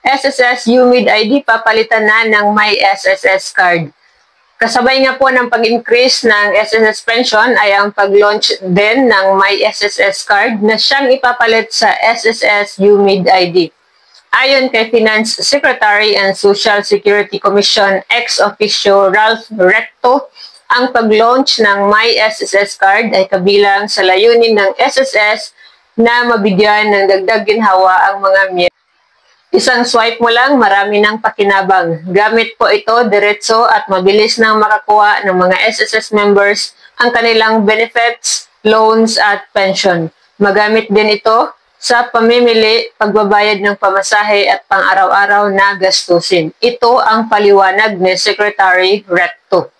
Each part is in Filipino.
SSS UMID ID, papalitan na ng My SSS card. Kasabay nga po ng pag-increase ng SSS pension ay ang pag-launch din ng My SSS card na siyang ipapalit sa SSS UMID ID. Ayon kay Finance Secretary and Social Security Commission ex-officio Ralph Recto, ang pag-launch ng My SSS card ay kabilang sa layunin ng SSS na mabigyan ng dagdag ginhawa ang mga miyembro. Isang swipe mo lang, marami ng pakinabang. Gamit po ito diretso at mabilis nang makakuha ng mga SSS members ang kanilang benefits, loans at pension. Magamit din ito sa pamimili, pagbabayad ng pamasahe at pang-araw-araw na gastusin. Ito ang paliwanag ni Secretary Recto.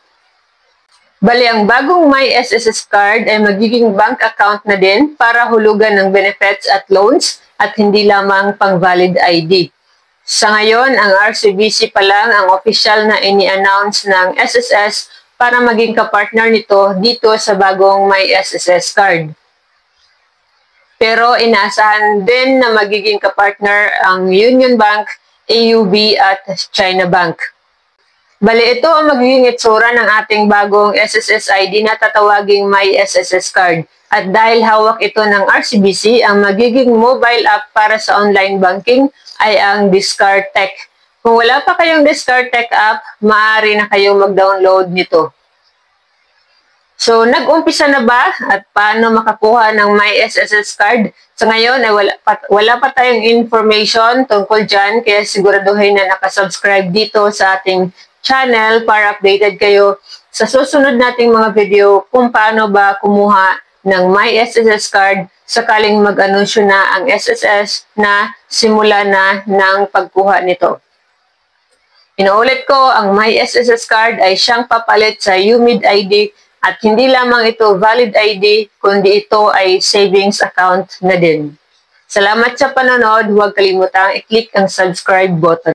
Bali, ang bagong My SSS card ay magiging bank account na din para hulugan ng benefits at loans at hindi lamang pang valid ID. Sa ngayon, ang RCBC pa lang ang official na ini-announce ng SSS para maging kapartner nito dito sa bagong My SSS card. Pero inaasahan din na magiging kapartner ang Union Bank, AUB at China Bank. Bali, ito ang magiging itsura ng ating bagong SSS ID na tatawaging My SSS card. At dahil hawak ito ng RCBC, ang magiging mobile app para sa online banking ay ang DiscardTech. Kung wala pa kayong DiscardTech app, maaari na kayong mag-download nito. So, nag-umpisa na ba at paano makakuha ng My SSS card? Sa ngayon ay wala pa tayong information tungkol dyan, kaya siguraduhin na nakasubscribe dito sa ating channel para updated kayo sa susunod nating mga video kung paano ba kumuha ng My SSS card sakaling mag-anunsyo na ang SSS na simula na ng pagkuha nito. Inuulit ko, ang My SSS card ay siyang papalit sa UMID ID at hindi lamang ito valid ID kundi ito ay savings account na din. Salamat sa panonood, huwag kalimutang i-click ang subscribe button.